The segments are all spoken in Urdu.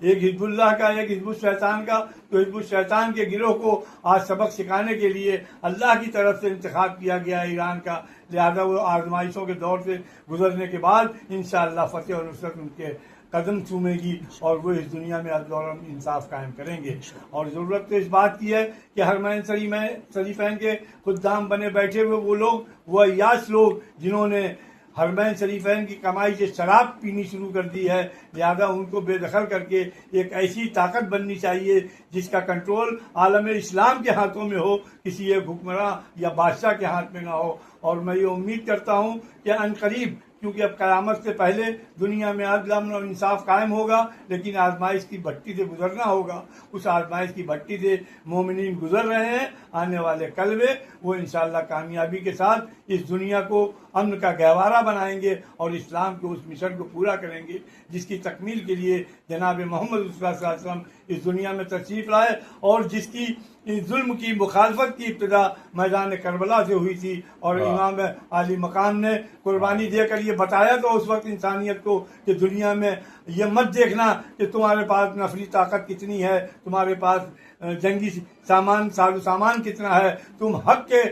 ایک حزب اللہ کا ایک حزب الشیطان کا. تو حزب الشیطان کے گروہ کو آج سبق سکھانے کے لیے اللہ کی طرف سے انتخاب کیا گیا ہے ایران کا. لہذا وہ آزمائشوں کے دور سے گزرنے کے بعد انشاءاللہ فتح اور نصرت ان کے قدم چومے گی اور وہ اس دنیا میں عدل اور انصاف قائم کریں گے. اور ضرورت تو اس بات کی ہے کہ حرمین شریفین کے خدام بنے بیٹھے ہوئے وہ لوگ، وہ عیاش لوگ جنہوں نے حرمین شریفین کی کمائی سے شراب پینی شروع کر دی ہے، لہذا ان کو بے دخل کر کے ایک ایسی طاقت بننی چاہیے جس کا کنٹرول عالم اسلام کے ہاتھوں میں ہو، کسی ایک حکمراں یا بادشاہ کے ہاتھ میں نہ ہو. اور میں یہ امید کرتا ہوں کہ عنقریب، کیونکہ اب قیامت سے پہلے دنیا میں عدل امن اور انصاف قائم ہوگا، لیکن آزمائش کی بھٹی سے گزرنا ہوگا. اس آزمائش کی بھٹی سے مومنین گزر رہے ہیں. آنے والے کل میں وہ انشاءاللہ کامیابی کے ساتھ اس دنیا کو امن کا گہوارہ بنائیں گے اور اسلام کے اس مشن کو پورا کریں گے جس کی تکمیل کے لیے جناب محمد صلی اللہ علیہ وسلم اس دنیا میں تشریف لائے، اور جس کی ظلم کی مخالفت کی ابتدا میدان کربلا سے ہوئی تھی. اور امام عالی مقام نے قربانی دے کر یہ بتایا تو اس وقت انسانیت کو کہ دنیا میں یہ مت دیکھنا کہ تمہارے پاس نفری طاقت کتنی ہے، تمہارے پاس جنگی سامان ساز و سامان کتنا ہے، تم حق کے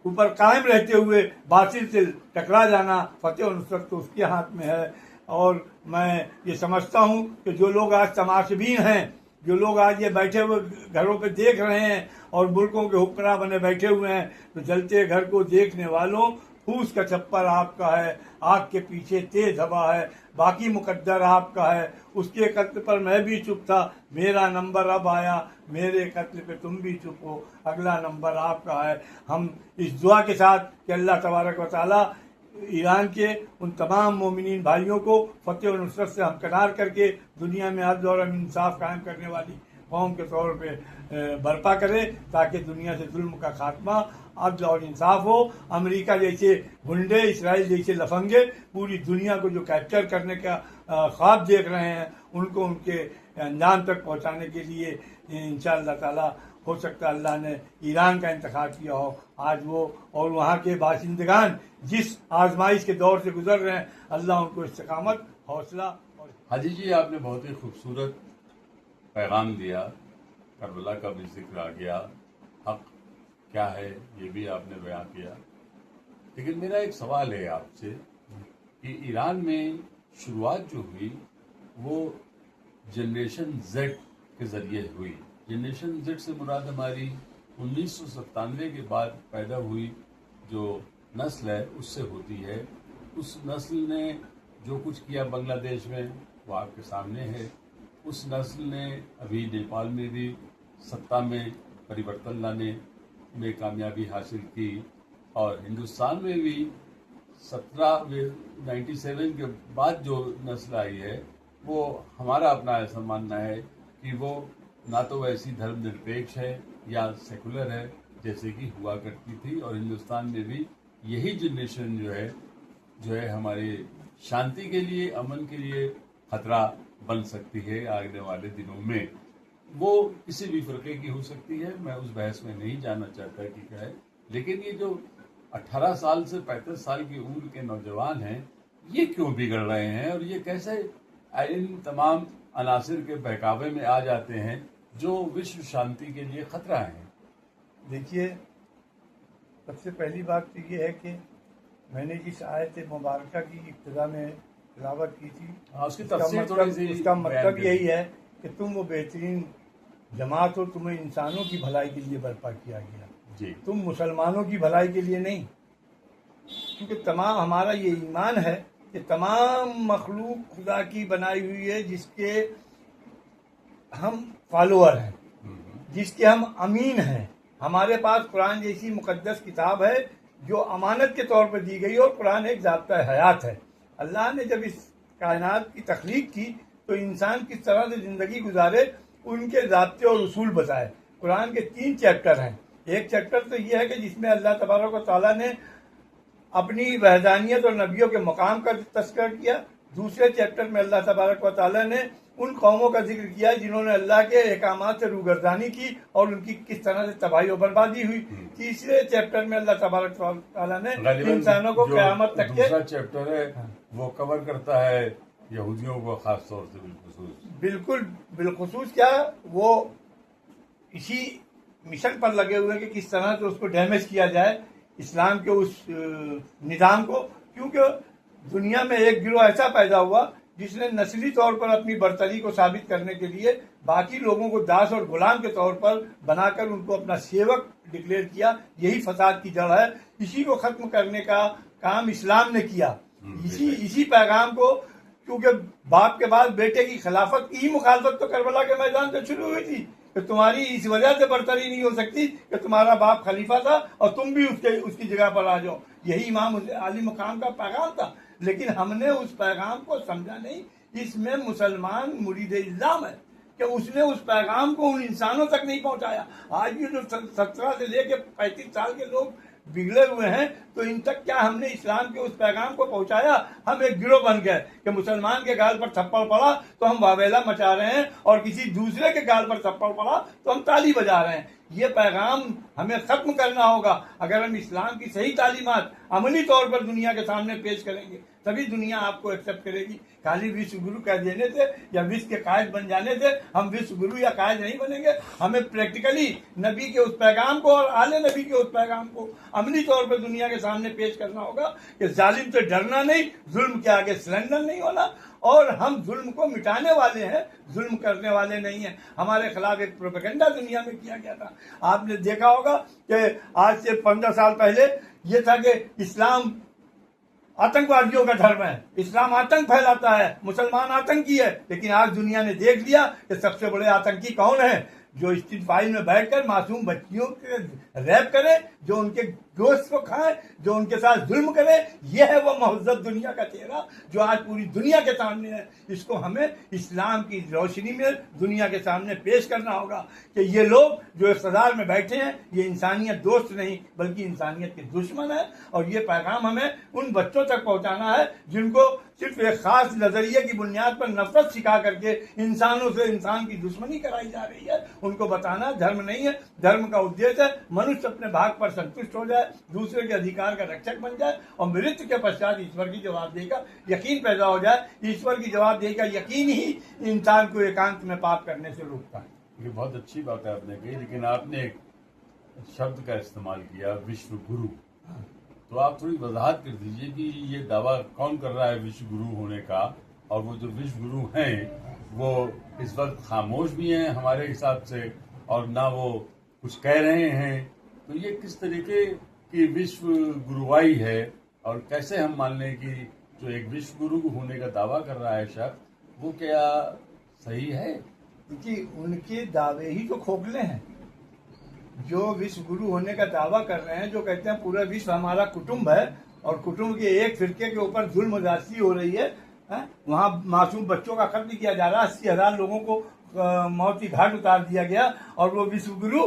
اوپر قائم رہتے ہوئے باطل سے ٹکرا جانا. فتح و نصرت تو اس کے ہاتھ میں ہے. اور میں یہ سمجھتا ہوں کہ جو لوگ آج تماشبین ہیں، جو لوگ آج یہ بیٹھے ہوئے گھروں پہ دیکھ رہے ہیں اور ملکوں کے حکمراں بنے بیٹھے ہوئے ہیں، تو جلتے گھر کو دیکھنے والوں، پھوس کا چھپر آپ کا ہے، آگ کے پیچھے تیز ہوا ہے، باقی مقدر آپ کا ہے. اس کے قتل پر میں بھی چپ تھا، میرا نمبر اب آیا، میرے قتل پہ تم بھی چپ ہو، اگلا نمبر آپ کا ہے. ہم اس دعا کے ساتھ کہ اللہ تبارک و تعالی ایران کے ان تمام مومنین بھائیوں کو فتح و نصرت سے ہمکنار کر کے دنیا میں عدل اور انصاف قائم کرنے والی قوم کے طور پہ برپا کرے، تاکہ دنیا سے ظلم کا خاتمہ، عدل اور انصاف ہو. امریکہ جیسے گنڈے، اسرائیل جیسے لفنگے پوری دنیا کو جو کیپچر کرنے کا خواب دیکھ رہے ہیں، ان کو ان کے انجام تک پہنچانے کے لیے انشاءاللہ تعالی ہو سکتا ہے اللہ نے ایران کا انتخاب کیا ہو. آج وہ اور وہاں کے باشندگان جس آزمائش کے دور سے گزر رہے ہیں، اللہ ان کو استقامت، حوصلہ اور حاجی جی آپ نے بہت ہی خوبصورت پیغام دیا، کربلا کا بھی ذکر آ گیا، حق کیا ہے یہ بھی آپ نے بیان کیا. لیکن میرا ایک سوال ہے آپ سے کہ ایران میں شروعات جو ہوئی وہ جنریشن زیڈ کے ذریعے ہوئی. جنریشن زیڈ سے مراد ہماری 1997 کے بعد پیدا ہوئی جو نسل ہے اس سے ہوتی ہے. اس نسل نے جو کچھ کیا بنگلہ دیش میں وہ آپ کے سامنے ہے. اس نسل نے ابھی نیپال میں بھی سطح میں پریورتن لانے میں کامیابی حاصل کی، اور ہندوستان میں بھی 97 کے بعد جو نسل آئی ہے وہ ہمارا اپنا ایسا ماننا ہے کہ وہ نہ تو ویسی دھرم نرپیکش ہے یا سیکولر ہے جیسے کہ ہوا کرتی تھی. اور ہندوستان میں بھی یہی جنریشن جو ہے ہمارے شانتی کے لیے، امن کے لیے خطرہ بن سکتی ہے آنے والے دنوں میں. وہ کسی بھی فرقے کی ہو سکتی ہے، میں اس بحث میں نہیں جانا چاہتا کہ کیا ہے. لیکن یہ جو 18 سال سے 35 سال کی عمر کے نوجوان ہیں یہ کیوں بگڑ رہے ہیں، اور یہ کیسے ان تمام عناصر کے بہکاوے میں آ جاتے ہیں جو وشو شانتی کے لیے خطرہ ہیں؟ دیکھیے، سب سے پہلی بات تو یہ ہے کہ میں نے جس آیت مبارکہ کی ابتدا میں تلاوت کی تھی، اس کی تفسیر تھوڑی سی اس کا مطلب یہی ہے کہ تم وہ بہترین جماعت ہو، تمہیں انسانوں کی بھلائی کے لیے برپا کیا گیا، جی تم مسلمانوں کی بھلائی کے لیے نہیں. کیونکہ تمام ہمارا یہ ایمان ہے کہ تمام مخلوق خدا کی بنائی ہوئی ہے، جس کے ہم فالوور ہیں، جس کے ہم امین ہیں. ہمارے پاس قرآن جیسی مقدس کتاب ہے جو امانت کے طور پہ دی گئی، اور قرآن ایک ضابطۂ حیات ہے. اللہ نے جب اس کائنات کی تخلیق کی تو انسان کس طرح سے زندگی گزارے ان کے ضابطے اور اصول بتائے. قرآن کے 3 چیپٹر ہیں. ایک چیپٹر تو یہ ہے کہ جس میں اللہ تبارک و تعالیٰ نے اپنی وحدانیت اور نبیوں کے مقام کا تذکرہ کیا. دوسرے چیپٹر میں اللہ تبارک و تعالیٰ نے ان قوموں کا ذکر کیا جنہوں نے اللہ کے احکامات سے روگردانی کی اور ان کی کس طرح سے تباہی و بربادی ہوئی. تیسرے چیپٹر میں اللہ تبارک و تعالیٰ نے انسانوں کو قیامت تک کے دوسرا چیپٹر ہے وہ کور کرتا ہے یہودیوں کو خاص طور سے بالخصوص؟ بالکل بالخصوص کیا وہ اسی مشن پر لگے ہوئے ہیں کہ کس طرح سے اس کو ڈیمیج کیا جائے، اسلام کے اس نظام کو. کیونکہ دنیا میں ایک گروہ ایسا پیدا ہوا جس نے نسلی طور پر اپنی برتری کو ثابت کرنے کے لیے باقی لوگوں کو داس اور غلام کے طور پر بنا کر ان کو اپنا سیوک ڈکلیئر کیا. یہی فساد کی جڑ ہے. اسی کو ختم کرنے کا کام اسلام نے کیا. اسی پیغام کو، کیونکہ باپ کے بعد بیٹے کی خلافت کی ہی مخالفت تو کربلا کے میدان سے شروع ہوئی تھی کہ تمہاری اس وجہ سے برتری نہیں ہو سکتی کہ تمہارا باپ خلیفہ تھا اور تم بھی اس کی جگہ پر آ جاؤ. یہی امام علی مقام کا پیغام تھا. لیکن ہم نے اس پیغام کو سمجھا نہیں. اس میں مسلمان مرید اسلام ہے کہ اس نے اس پیغام کو ان انسانوں تک نہیں پہنچایا. آج بھی جو 17 سے لے کے 35 سال کے لوگ بگڑے ہوئے ہیں، تو ان تک کیا ہم نے اسلام کے اس پیغام کو پہنچایا؟ ہم ایک گروہ بن گئے کہ مسلمان کے گال پر تھپڑ پڑا تو ہم واویلا مچا رہے ہیں، اور کسی دوسرے کے گال پر تھپڑ پڑا تو ہم تالی بجا رہے ہیں. یہ پیغام ہمیں ختم کرنا ہوگا. اگر ہم اسلام کی صحیح تعلیمات عملی طور پر دنیا کے سامنے پیش کریں گے تبھی دنیا آپ کو ایکسپٹ کرے گی. خالی وشو گرو کہہ دینے سے یا وشو کے قائد بن جانے سے ہم وشو گرو یا قائد نہیں بنیں گے. ہمیں پریکٹیکلی نبی کے اس پیغام کو اور آل نبی کے اس پیغام کو عملی طور پر دنیا کے سامنے پیش کرنا ہوگا کہ ظالم سے ڈرنا نہیں، ظلم کے آگے سرنڈر نہیں ہونا، اور ہم ظلم کو مٹانے والے ہیں، ظلم کرنے والے نہیں ہیں. ہمارے خلاف ایک پروپیگنڈا دنیا میں کیا گیا تھا. آپ نے دیکھا ہوگا کہ آج سے 15 سال پہلے یہ تھا کہ اسلام آتنکوادیوں کا دھرم ہے، اسلام آتنک پھیلاتا ہے، مسلمان آتنکی ہے. لیکن آج دنیا نے دیکھ لیا کہ سب سے بڑے آتنکی کون ہیں؟ جو اسٹریٹ فائل میں بیٹھ کر معصوم بچیوں کے ریپ کرے، جو ان کے گوشت کو کھائے، جو ان کے ساتھ ظلم کرے. یہ ہے وہ مہذب دنیا کا چہرہ جو آج پوری دنیا کے سامنے ہے. اس کو ہمیں اسلام کی روشنی میں دنیا کے سامنے پیش کرنا ہوگا کہ یہ لوگ جو اقتدار میں بیٹھے ہیں یہ انسانیت دوست نہیں بلکہ انسانیت کے دشمن ہے. اور یہ پیغام ہمیں ان بچوں تک پہنچانا ہے جن کو صرف ایک خاص نظریے کی بنیاد پر نفرت سکھا کر کے انسانوں سے انسان کی دشمنی کرائی جا رہی ہے. ان کو بتانا دھرم نہیں ہے، دھرم کا ادیش ہے منشیہ اپنے بھاگ پر سنتشٹ ہو جائے، دوسرے کے ادھیکار کا رکشک بن جائے، اور مرتیو کے پشچات ایشور کی جواب دہی کا یقین پیدا ہو جائے. ایشور کی جواب دہی کا یقین ہی انسان کو ایکانت میں پاپ کرنے سے روکتا ہے. یہ بہت اچھی بات ہے آپ نے کہی، لیکن آپ نے ایک شبد کا استعمال کیا، وشو گرو. تو آپ تھوڑی وضاحت کر دیجئے کہ یہ دعویٰ کون کر رہا ہے وشو گرو ہونے کا، اور وہ جو وشو گرو ہیں وہ اس وقت خاموش بھی ہیں ہمارے حساب سے، اور نہ وہ کچھ کہہ رہے ہیں. تو یہ کس طریقے کی وشو گروائی ہے، اور کیسے ہم مان لیں کہ جو ایک وشو گرو ہونے کا دعویٰ کر رہا ہے شخص وہ کیا صحیح ہے؟ کہ ان کے دعوے ہی تو کھوکھلے ہیں. جو وشو گرو ہونے کا دعویٰ کر رہے ہیں، جو کہتے ہیں پورا وشو ہمارا کٹمب ہے اور کٹمب کے ایک فرقے کے اوپر ظلم و زیادتی ہو رہی ہے، وہاں معصوم بچوں کا قتل کیا جا رہا ہے، 80,000 لوگوں کو موت کی گھاٹ اتار دیا گیا، اور وہ وشو گرو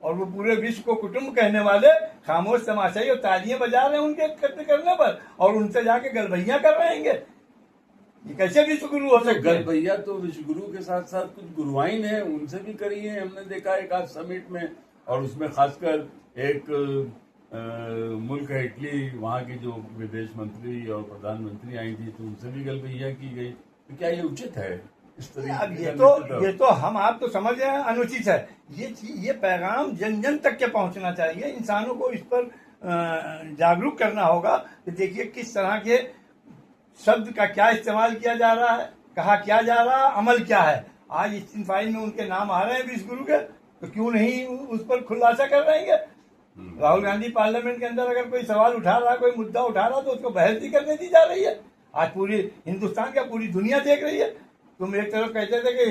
اور وہ پورے وشو کو کٹمب کہنے والے خاموش تماشائی اور تالیاں بجا رہے ہیں ان کے قتل کرنے پر، اور ان سے جا کے گلبھیاں کر رہے ہیں. یہ کیسے وشو گرو ہو سکتے ہیں؟ گلبھیا تو وشو گرو کے ساتھ ساتھ کچھ گروائن ہیں، ان سے بھی کری ہیں. ہم نے دیکھا ایک آج سمٹ میں، اور اس میں خاص کر ایک ملک ہے اٹلی، وہاں کی جو ودیش منتری اور پردھان منتری آئی تھی تو ان سے بھی گلبھیا کی گئی. تو کیا یہ اچت ہے اس اب طریقے؟ یہ تو ہم آپ تو سمجھ رہے ہیں انوچت ہے. یہ پیغام جن جن تک کے پہنچنا چاہیے. انسانوں کو اس پر جاگروک کرنا ہوگا کہ دیکھیے کس طرح کے شبد کا کیا استعمال کیا جا رہا ہے، کہا کیا جا رہا ہے، عمل کیا ہے. آج اسٹین فائل میں ان کے نام آ رہے ہیں وشو گرو کے، تو کیوں نہیں اس پر خلاصہ کر رہے ہیں؟ راہل گاندھی پارلیمنٹ کے اندر اگر کوئی سوال اٹھا رہا ہے، کوئی مدعا اٹھا رہا ہے تو اس کو بحث بھی کرنے دی جا رہی ہے. آج پوری ہندوستان کا پوری دنیا دیکھ رہی ہے. تم ایک طرف کہتے تھے کہ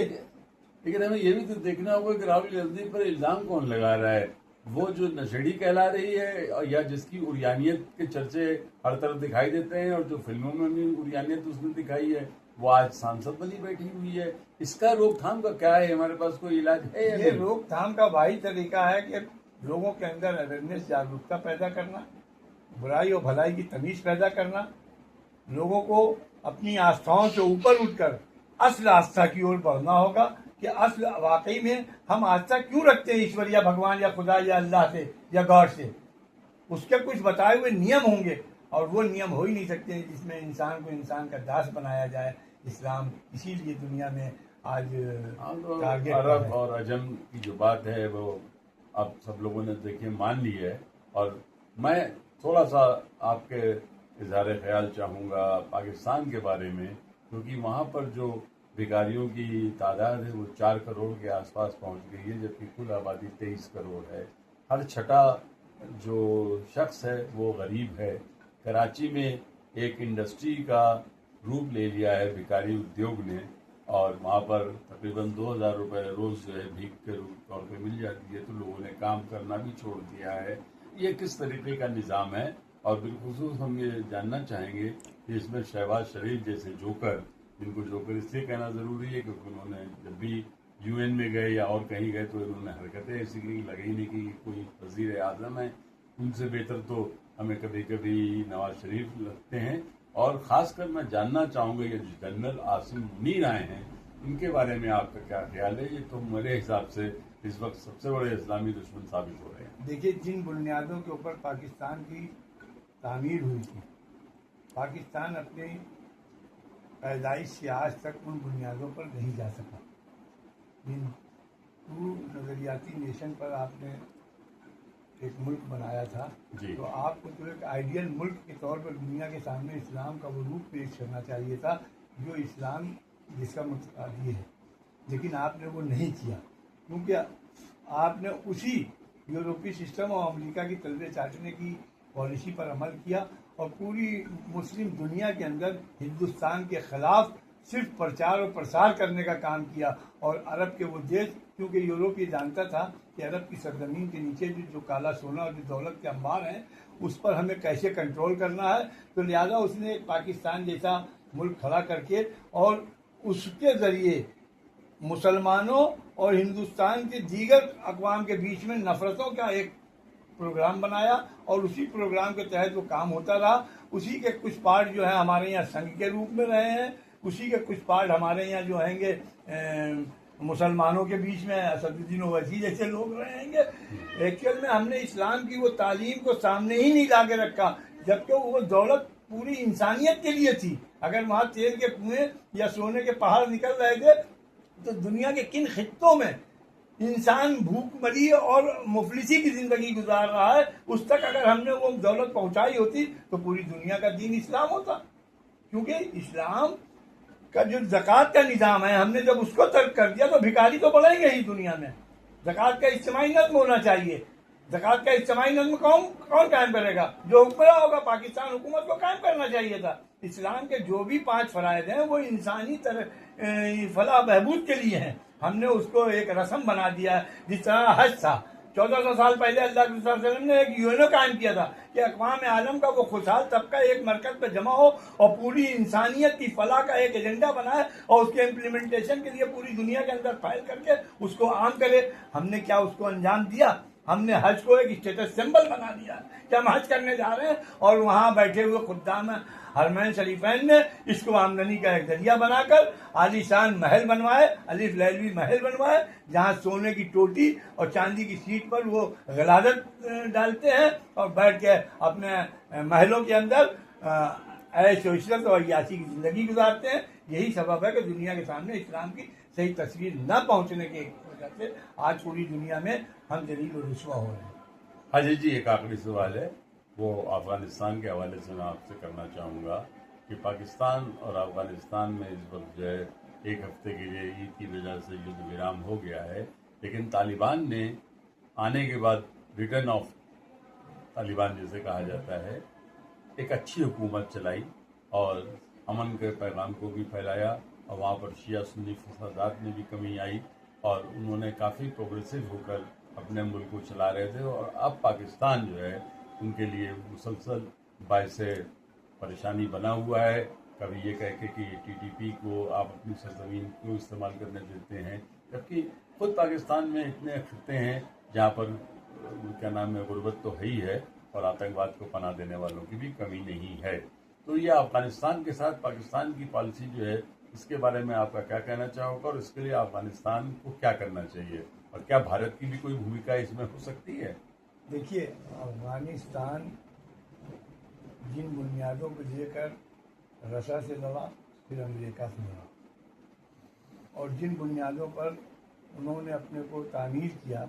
لیکن ہمیں یہ بھی تو دیکھنا ہوگا کہ راہل گاندھی پر الزام کون لگا رہا ہے. وہ جو نشیڑی کہلا رہی ہے یا جس کی عریانیت کے چرچے ہر طرف دکھائی دیتے ہیں، اور جو فلموں میں بھی عریانیت اس نے دکھائی ہے، وہ آج سانسد بنی بیٹھی ہوئی ہے. اس کا روک تھام کا کیا ہے؟ ہمارے پاس کوئی علاج ہے یا یہ نہیں؟ روک تھام کا واحد طریقہ ہے کہ لوگوں کے اندر اویئرنیس، جاگروکتا پیدا کرنا، برائی اور بھلائی کی تمیز پیدا کرنا، لوگوں کو اپنی آستھاؤں سے اوپر اٹھ کر اصل آستھا کی اور بڑھنا ہوگا کہ اصل واقعی میں ہم آستھا کیوں رکھتے ہیں ایشور یا بھگوان یا خدا یا اللہ سے یا گاڈ سے. اس کے کچھ بتائے ہوئے نیم ہوں گے. اور وہ نیم ہو ہی نہیں سکتے ہیں جس میں انسان کو انسان کا داس بنایا جائے. اسلام اسی لیے دنیا میں آج ٹارگیٹ عرب ہے. اور عجم کی جو بات ہے وہ اب سب لوگوں نے دیکھیے مان لی ہے. اور میں تھوڑا سا آپ کے اظہار خیال چاہوں گا پاکستان کے بارے میں، کیونکہ وہاں پر جو بھکاریوں کی تعداد ہے وہ 4 کروڑ کے آس پاس پہنچ گئی ہے، جبکہ کل آبادی 23 کروڑ ہے. ہر چھٹا جو شخص ہے وہ غریب ہے. کراچی میں ایک انڈسٹری کا روپ لے لیا ہے بھکاری ادیوگ نے، اور وہاں پر تقریباً 2000 روپے روز جو ہے بھیک کے طور پہ مل جاتی ہے. تو لوگوں نے کام کرنا بھی چھوڑ دیا ہے. یہ کس طریقے کا نظام ہے؟ اور بالخصوص ہم یہ جاننا چاہیں گے کہ اس میں شہباز شریف جیسے جوکر، جن کو جوکر اس لیے کہنا ضروری ہے کیونکہ انہوں نے جب بھی UN میں گئے یا اور کہیں گئے تو انہوں نے حرکتیں ایسی کی لگے ہی نہیں کہ کوئی وزیر اعظم ہے. ان سے بہتر تو ہمیں کبھی کبھی نواز شریف لگتے ہیں. اور خاص کر میں جاننا چاہوں گا یہ جو جنرل عاصم منیر آئے ہیں ان کے بارے میں آپ کا کیا خیال ہے؟ یہ تو میرے حساب سے اس وقت سب سے بڑے اسلامی دشمن ثابت ہو رہے ہیں. دیکھیے، جن بنیادوں کے اوپر پاکستان کی تعمیر ہوئی تھی، پاکستان اپنی پیدائش سے آج تک ان بنیادوں پر نہیں جا سکا. جن ٹرو نظریاتی نیشن پر آپ نے ایک ملک بنایا تھا، جی. تو آپ کو تو ایک آئیڈیل ملک کے طور پر دنیا کے سامنے اسلام کا وہ روپ پیش کرنا چاہیے تھا جو اسلام جس کا متقاضی ہے. لیکن آپ نے وہ نہیں کیا، کیونکہ آپ نے اسی یورپی سسٹم اور امریکہ کی تلوے چاٹنے کی پالیسی پر عمل کیا اور پوری مسلم دنیا کے اندر ہندوستان کے خلاف صرف پرچار اور پرسار کرنے کا کام کیا. اور عرب کے وہ دیش، کیونکہ یورپ یہ جانتا تھا کہ عرب کی سرزمین کے نیچے جو کالا سونا اور جو دولت کے انبار ہیں اس پر ہمیں کیسے کنٹرول کرنا ہے، تو لہذا اس نے ایک پاکستان جیسا ملک کھڑا کر کے اور اس کے ذریعے مسلمانوں اور ہندوستان کے دیگر اقوام کے بیچ میں نفرتوں کا ایک پروگرام بنایا اور اسی پروگرام کے تحت وہ کام ہوتا رہا. اسی کے کچھ پارٹ جو ہیں ہمارے یہاں سنگھ کے روپ میں رہے ہیں، اسی کے کچھ پارٹ ہمارے یہاں جو ہیں گے مسلمانوں کے بیچ میں اسد الدین اویسی جیسے لوگ رہیں گے. ایکچوئل میں ہم نے اسلام کی وہ تعلیم کو سامنے ہی نہیں لا کے رکھا، جبکہ وہ دولت پوری انسانیت کے لیے تھی. اگر وہاں تیل کے کنویں یا سونے کے پہاڑ نکل رہے تھے تو دنیا کے کن خطوں میں انسان بھوک مری اور مفلسی کی زندگی گزار رہا ہے، اس تک اگر ہم نے وہ دولت پہنچائی ہوتی تو پوری دنیا کا دین اسلام ہوتا. کیونکہ اسلام کا جو زکوٰۃ کا نظام ہے، ہم نے جب اس کو ترک کر دیا تو بھکاری تو بڑھیں گے ہی دنیا میں. زکوٰۃ کا اجتماعی نظم ہونا چاہیے. زکوٰۃ کا اجتماعی نظم کون قائم کرے گا؟ جو حکمراں ہوگا. پاکستان حکومت کو قائم کرنا چاہیے تھا. اسلام کے جو بھی 5 فرائض ہیں وہ انسانی فلاح بہبود کے لیے ہیں. ہم نے اس کو ایک رسم بنا دیا ہے. جس طرح حج تھا، 1400 سال پہلے اللہ کے رسول صلی اللہ علیہ وسلم نے ایک یونو قائم کیا تھا کہ اقوام عالم کا وہ خوشحال طبقہ ایک مرکز پہ جمع ہو اور پوری انسانیت کی فلاح کا ایک ایجنڈا بنائے اور اس کے امپلیمنٹیشن کے لیے پوری دنیا کے اندر فائل کر کے اس کو عام کرے. ہم نے کیا اس کو انجام دیا؟ ہم نے حج کو ایک اسٹیٹس سمبل بنا دیا کہ ہم حج کرنے جا رہے ہیں، اور وہاں بیٹھے ہوئے خدام حرمین شریفین نے اس کو آمدنی کا ایک ذریعہ بنا کر عالیشان محل بنوائے، الف لیلوی محل بنوائے، جہاں سونے کی ٹوٹی اور چاندی کی سیٹ پر وہ غلازت ڈالتے ہیں اور بیٹھ کے اپنے محلوں کے اندر عیش و عشرت اور عیاشی کی زندگی گزارتے ہیں. یہی سبب ہے کہ دنیا کے سامنے اسلام کی صحیح تصویر نہ پہنچنے کی وجہ سے آج پوری دنیا میں ہم ذلیل و رسوا ہو رہے ہیں. ہاں جی. ایک آخری سوال ہے، وہ افغانستان کے حوالے سے میں آپ سے کرنا چاہوں گا کہ پاکستان اور افغانستان میں اس وقت جو ہے 1 ہفتے کے لیے عید کی وجہ سے یدھ ویرام ہو گیا ہے، لیکن طالبان نے آنے کے بعد ریٹرن آف طالبان جسے کہا جاتا ہے ایک اچھی حکومت چلائی اور امن کے پیغام کو بھی پھیلایا، اور وہاں پر شیعہ سنی فسادات میں بھی کمی آئی اور انہوں نے کافی پروگریسو ہو کر اپنے ملک کو چلا رہے تھے. اور اب پاکستان جو ہے ان کے لیے مسلسل باعث پریشانی بنا ہوا ہے. کبھی یہ کہہ کے کہ TTP کو آپ اپنی سرزمین کو استعمال کرنے دیتے ہیں، جبکہ خود پاکستان میں اتنے خطے ہیں جہاں پر کیا نام ہے غربت تو ہے ہی ہے اور آتنکواد کو پناہ دینے والوں کی بھی کمی نہیں ہے. تو یہ افغانستان کے ساتھ پاکستان کی پالیسی جو ہے اس کے بارے میں آپ کا کیا کہنا چاہو گا، اور اس کے لیے افغانستان کو کیا کرنا چاہیے، اور کیا بھارت کی بھی کوئی بھومکا اس میں ہو سکتی ہے؟ دیکھیے، افغانستان جن بنیادوں کو لے کر رشیا سے لڑا، پھر امریکہ سے لڑا، اور جن بنیادوں پر انہوں نے اپنے کو تعمیر کیا،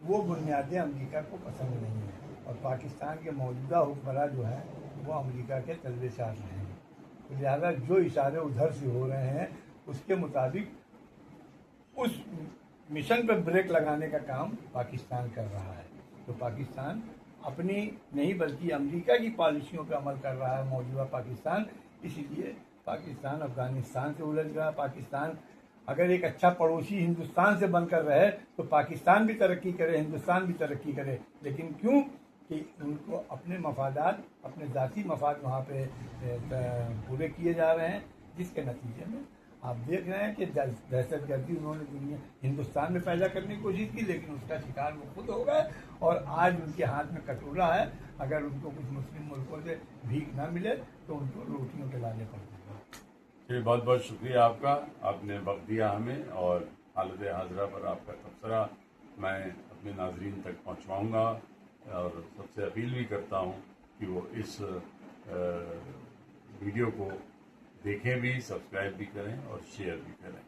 وہ بنیادیں امریکہ کو پسند نہیں ہیں، اور پاکستان کے موجودہ حکمراں جو ہیں وہ امریکہ کے تلوے چاٹ رہے ہیں. لہٰذا جو اشارے ادھر سے ہو رہے ہیں اس کے مطابق اس مشن پہ بریک لگانے کا کام پاکستان کر رہا ہے. تو پاکستان اپنی نہیں بلکہ امریکہ کی پالیسیوں پہ عمل کر رہا ہے موجودہ پاکستان. اسی لیے پاکستان افغانستان سے الجھ گیا. پاکستان اگر ایک اچھا پڑوسی ہندوستان سے بن کر رہے تو پاکستان بھی ترقی کرے، ہندوستان بھی ترقی کرے، لیکن کیوں کہ ان کو اپنے مفادات، اپنے ذاتی مفاد وہاں پہ پورے کیے جا رہے ہیں، جس کے نتیجے میں آپ دیکھ رہے ہیں کہ دہشت گردی انہوں نے ہندوستان میں پیدا کرنے کی کوشش کی، لیکن اس کا شکار وہ خود ہو گئے، اور آج ان کے ہاتھ میں کٹورا ہے. اگر ان کو کچھ مسلم ملکوں سے بھیک نہ ملے تو ان کو روٹیوں کے لانے پڑتے ہیں. چلیے، بہت بہت شکریہ آپ کا، آپ نے وقت دیا ہمیں، اور حالت حاضرہ پر آپ کا تبصرہ میں اپنے ناظرین تک پہنچواؤں گا، اور سب سے اپیل بھی کرتا ہوں کہ وہ اس ویڈیو کو دیکھیں بھی، سبسکرائب بھی کریں اور شیئر بھی کریں.